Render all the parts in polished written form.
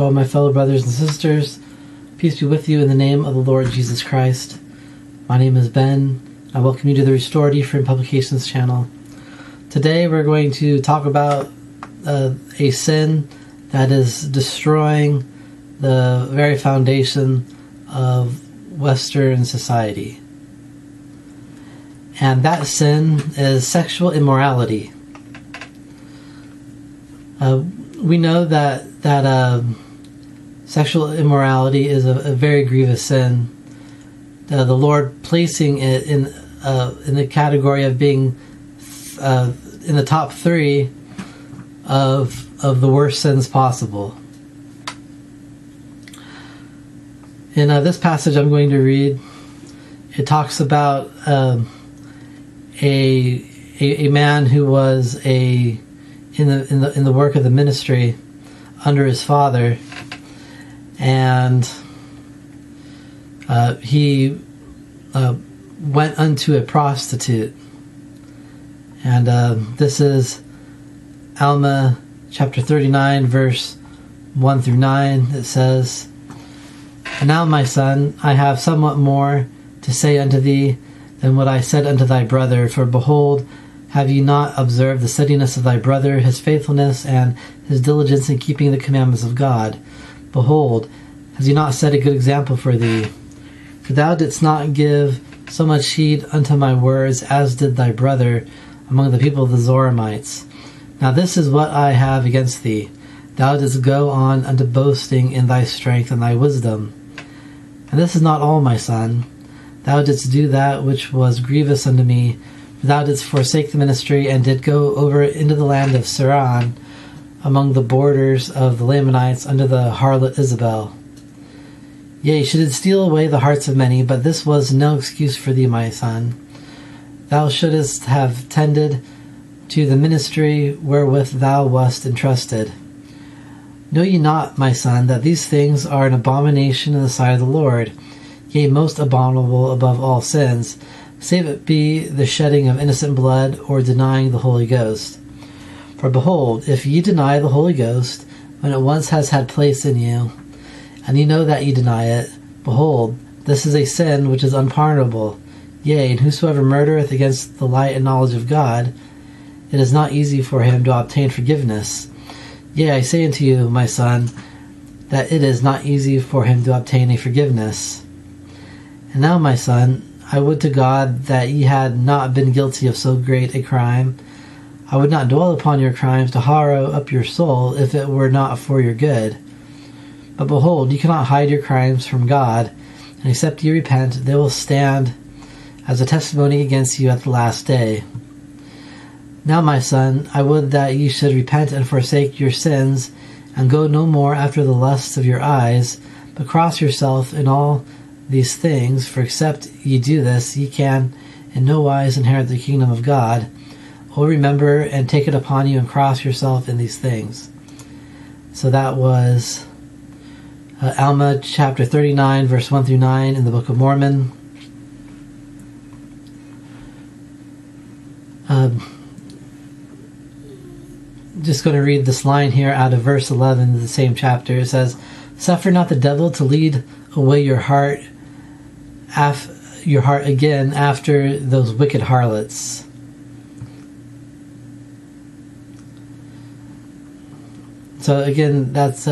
well, my fellow brothers and sisters. Peace be with you in the name of the Lord Jesus Christ. My name is Ben. I welcome you to the Restored Ephraim Publications channel. Today we're going to talk about a sin that is destroying the very foundation of Western society. And that sin is sexual immorality. We know that sexual immorality is a very grievous sin. The Lord placing it in the category of being in the top 3 of the worst sins possible. In this passage I'm going to read, it talks about a man who was in the work of the ministry under his father, and he went unto a prostitute. And this is Alma chapter 39 verse 1 through 9. It says, "And now, my son, I have somewhat more to say unto thee than what I said unto thy brother. For behold, have ye not observed the steadiness of thy brother, his faithfulness, and his diligence in keeping the commandments of God? Behold, has he not set a good example for thee? For thou didst not give so much heed unto my words as did thy brother among the people of the Zoramites. Now this is what I have against thee. Thou didst go on unto boasting in thy strength and thy wisdom. And this is not all, my son. Thou didst do that which was grievous unto me. For thou didst forsake the ministry, and did go over into the land of Siran, among the borders of the Lamanites, under the harlot Isabel. Yea, she did steal away the hearts of many, but this was no excuse for thee, my son. Thou shouldest have tended to the ministry wherewith thou wast entrusted. Know ye not, my son, that these things are an abomination in the sight of the Lord, yea, most abominable above all sins, save it be the shedding of innocent blood, or denying the Holy Ghost. For behold, if ye deny the Holy Ghost, when it once has had place in you, and ye know that ye deny it, behold, this is a sin which is unpardonable. Yea, and whosoever murdereth against the light and knowledge of God, it is not easy for him to obtain forgiveness. Yea, I say unto you, my son, that it is not easy for him to obtain a forgiveness. And now, my son, I would to God that ye had not been guilty of so great a crime. I would not dwell upon your crimes to harrow up your soul, if it were not for your good. But behold, ye cannot hide your crimes from God, and except ye repent, they will stand as a testimony against you at the last day. Now, my son, I would that ye should repent and forsake your sins, and go no more after the lusts of your eyes, but cross yourself in all these things, for except ye do this, ye can in no wise inherit the kingdom of God. O remember and take it upon you, and cross yourself in these things." So that was Alma chapter 39 verse 1 through 9 in the Book of Mormon. Just going to read this line here out of verse 11 of the same chapter. It says, "Suffer not the devil to lead away your heart again after those wicked harlots." So again, that's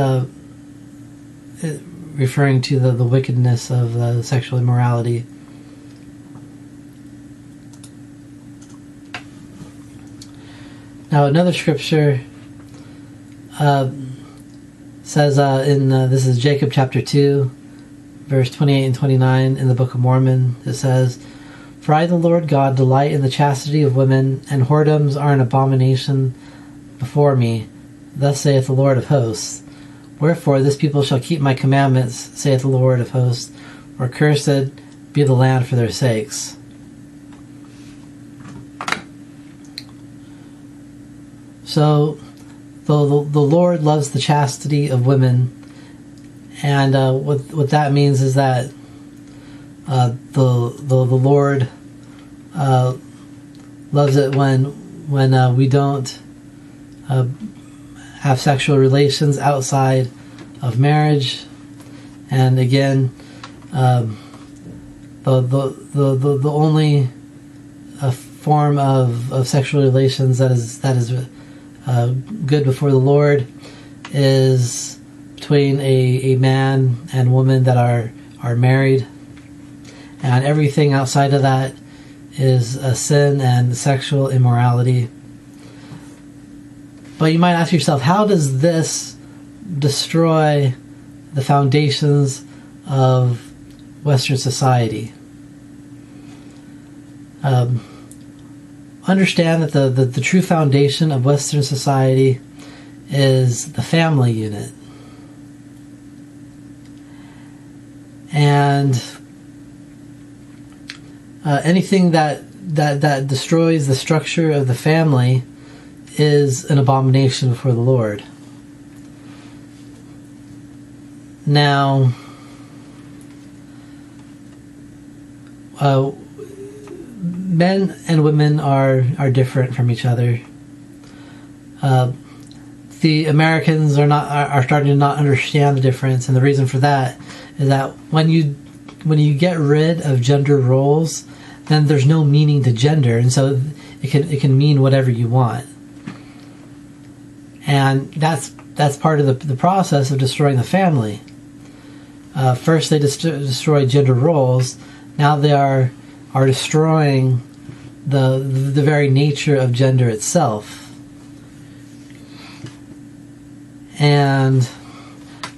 referring to the wickedness of sexual immorality. Now another scripture says this is Jacob chapter 2 verse 28 and 29 in the Book of Mormon. It says, "For I, the Lord God, delight in the chastity of women, and whoredoms are an abomination before me. Thus saith the Lord of hosts. Wherefore this people shall keep my commandments, saith the Lord of hosts, or cursed be the land for their sakes." So the Lord loves the chastity of women, and what that means is that the Lord loves it when we don't have sexual relations outside marriage. And again, the only form of sexual relations that is good before the Lord is between a man and woman that are married, and everything outside of that is a sin and sexual immorality. But you might ask yourself, how does this destroy the foundations of Western society? Understand that the true foundation of Western society is the family unit. And anything that destroys the structure of the family is an abomination before the Lord. Now, men and women are different from each other. The Americans are starting to not understand the difference, and the reason for that is that when you get rid of gender roles, then there's no meaning to gender, and so it can mean whatever you want. And that's part of the process of destroying the family. First, they destroy gender roles. Now they are destroying the very nature of gender itself. And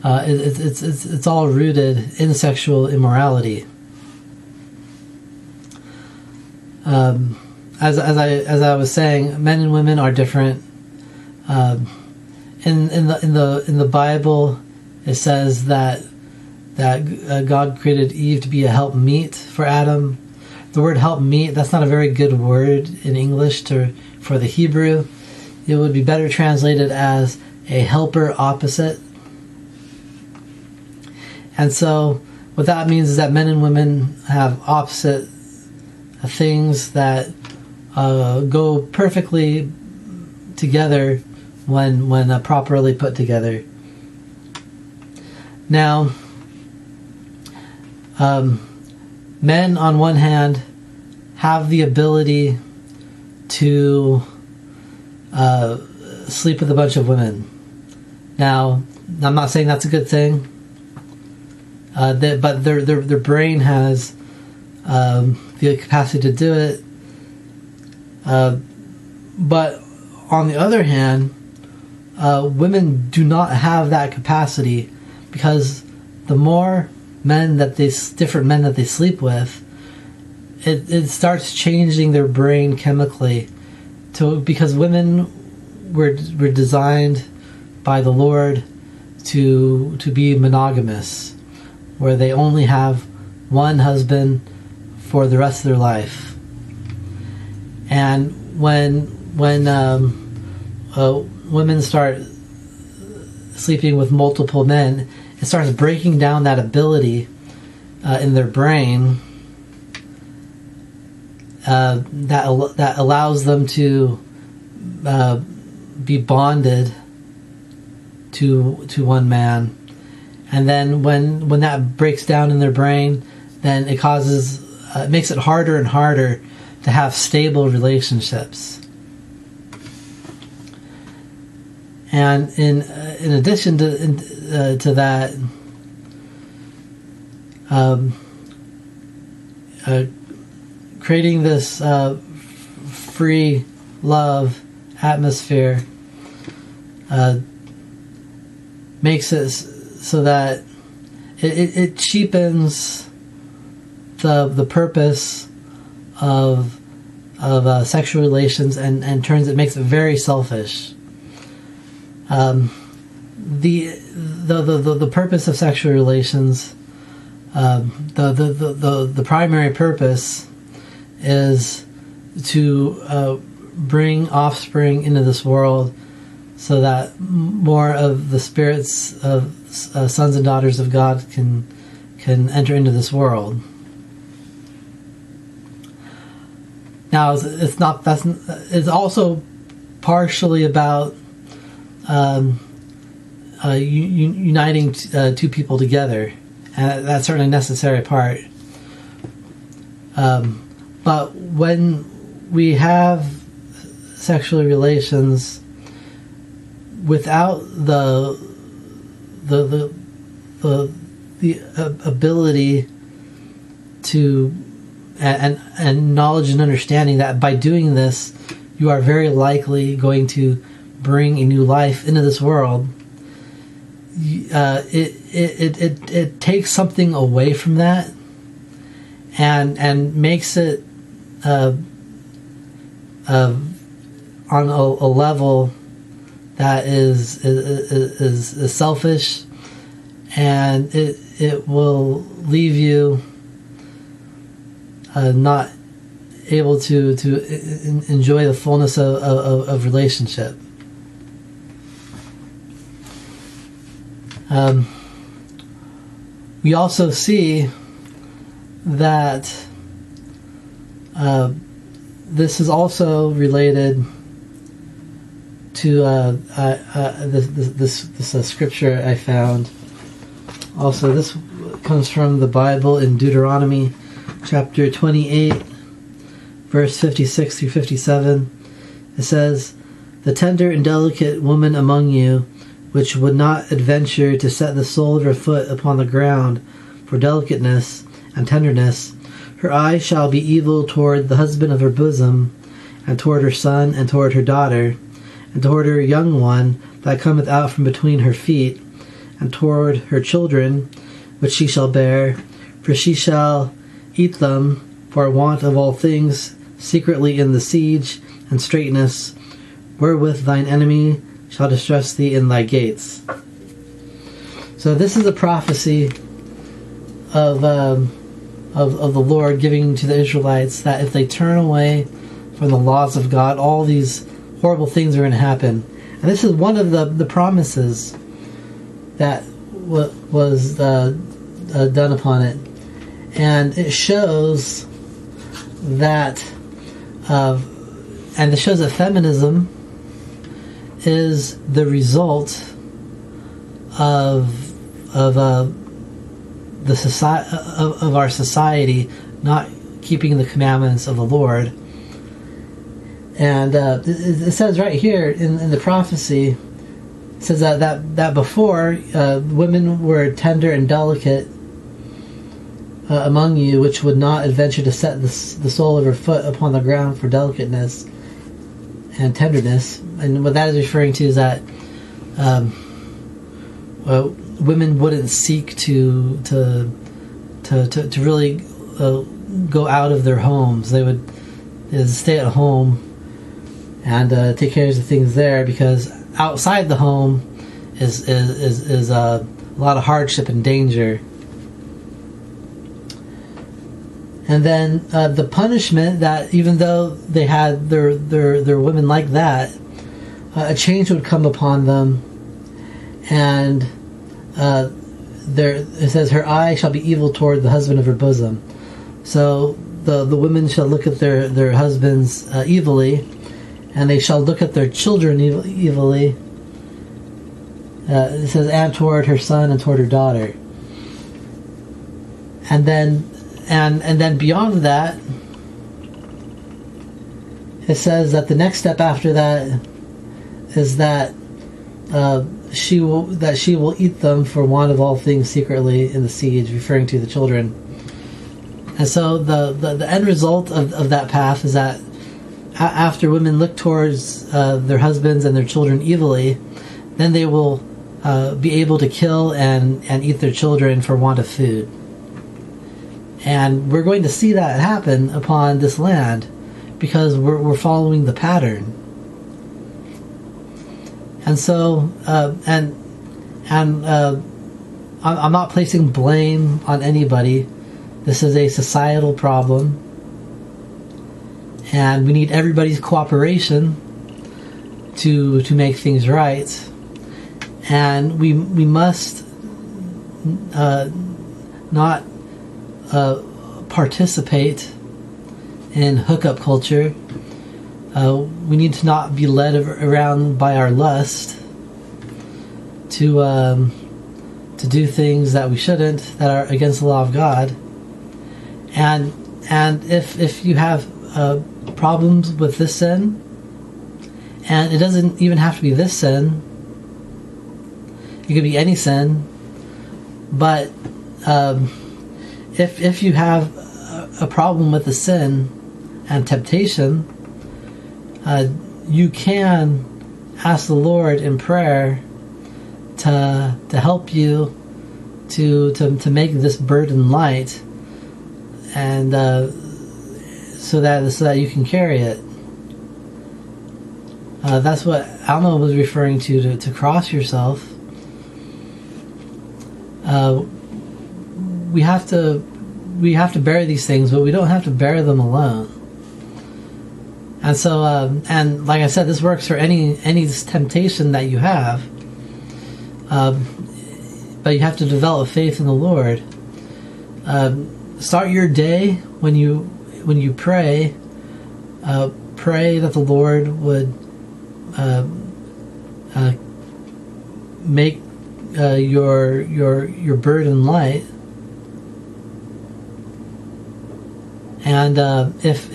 it's all rooted in sexual immorality. As I was saying, men and women are different. In the Bible, it says that God created Eve to be a helpmeet for Adam. The word helpmeet, that's not a very good word in English for the Hebrew. It would be better translated as a helper opposite. And so what that means is that men and women have opposite things that go perfectly together when properly put together. Now, men on one hand have the ability to sleep with a bunch of women. Now, I'm not saying that's a good thing, but their brain has the capacity to do it. But on the other hand, women do not have that capacity, because the more different men that they sleep with, it starts changing their brain chemically, because women were designed by the Lord to be monogamous, where they only have one husband for the rest of their life. And when women start sleeping with multiple men, it starts breaking down that ability in their brain that allows them to be bonded to one man. And then when that breaks down in their brain, then it makes it harder and harder to have stable relationships. And in addition to that, creating this free love atmosphere makes it so that it cheapens the purpose of sexual relations and makes it very selfish. The purpose of sexual relations, the primary purpose is to bring offspring into this world, so that more of the spirits of sons and daughters of God can enter into this world. Now, it's also partially about uniting two people together, and that's certainly a necessary part. But when we have sexual relations without the ability to and knowledge and understanding that by doing this you are very likely going to bring a new life into this world, it takes something away from that and makes it on a level that is selfish, and it will leave you not able to enjoy the fullness of relationship. We also see that this is also related to this scripture I found. Also, this comes from the Bible in Deuteronomy chapter 28, verse 56 through 57. It says, "The tender and delicate woman among you, which would not adventure to set the sole of her foot upon the ground for delicateness and tenderness, her eye shall be evil toward the husband of her bosom, and toward her son, and toward her daughter, and toward her young one that cometh out from between her feet, and toward her children, which she shall bear, for she shall eat them for want of all things, secretly in the siege and straitness, wherewith thine enemy shall distress thee in thy gates." So this is a prophecy of the Lord giving to the Israelites that if they turn away from the laws of God, all these horrible things are going to happen. And this is one of the promises that was done upon it. And it shows that and it shows that feminism is the result of the society of our society not keeping the commandments of the Lord. And it says right here in the prophecy, it says that before women were tender and delicate among you, which would not adventure to set the sole of her foot upon the ground for delicateness and tenderness. And what that is referring to is that women wouldn't seek to really go out of their homes. They would stay at home and take care of the things there, because outside the home is a lot of hardship and danger. And then the punishment, that even though they had their women like that, a change would come upon them, and it says, "Her eye shall be evil toward the husband of her bosom." So the women shall look at their husbands evilly, and they shall look at their children evilly. It says, "and toward her son and toward her daughter." And then beyond that, it says that the next step after that is that she will eat them for want of all things secretly in the siege, referring to the children. And so the end result of that path is that after women look towards their husbands and their children evilly, then they will be able to kill and eat their children for want of food. And we're going to see that happen upon this land because we're following the pattern. And so, I'm not placing blame on anybody. This is a societal problem, and we need everybody's cooperation to make things right. And we must not participate in hookup culture. We need to not be led around by our lust. to do things that we shouldn't, that are against the law of God. And if you have problems with this sin, and it doesn't even have to be this sin, it could be any sin, but if you have a problem with the sin and temptation, you can ask the Lord in prayer to help you to make this burden light, and so that you can carry it. That's what Alma was referring to cross yourself. We have to bear these things, but we don't have to bear them alone. And so, and like I said, this works for any temptation that you have. But you have to develop faith in the Lord. Start your day when you pray. Pray that the Lord would make your burden light. And if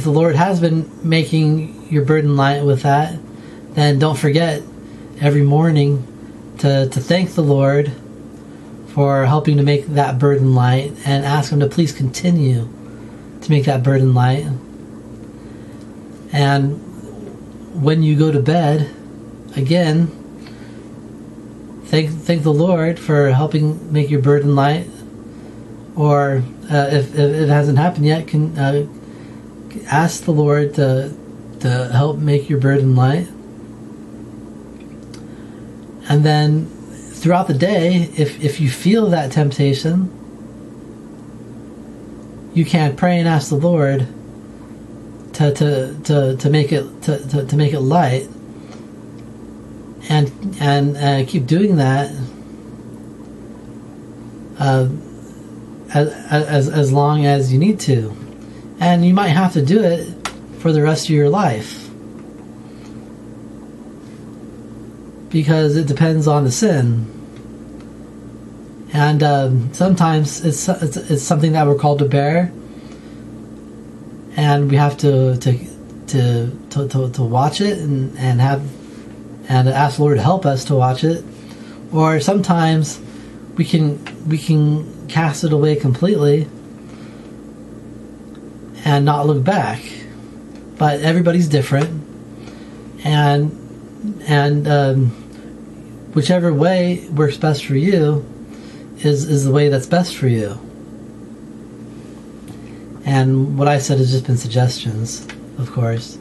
the Lord has been making your burden light with that, then don't forget every morning to thank the Lord for helping to make that burden light, and ask Him to please continue to make that burden light. And when you go to bed, again, thank the Lord for helping make your burden light. Or if it hasn't happened yet, can ask the Lord to help make your burden light. And then throughout the day, if you feel that temptation, you can pray and ask the Lord to make it light, and keep doing that as long as you need to. And you might have to do it for the rest of your life, because it depends on the sin. And sometimes it's something that we're called to bear, and we have to watch it and ask the Lord to help us to watch it. Or sometimes we can cast it away completely and not look back. But everybody's different, and whichever way works best for you is the way that's best for you. And what I said has just been suggestions, of course.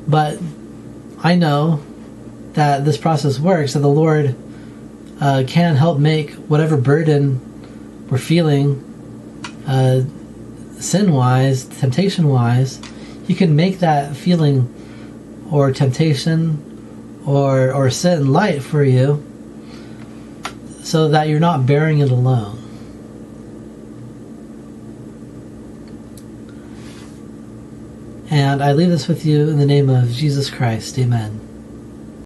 But I know that this process works, that the Lord can help make whatever burden we're feeling, sin-wise, temptation-wise. He can make that feeling or temptation or sin light for you, so that you're not bearing it alone. And I leave this with you in the name of Jesus Christ. Amen.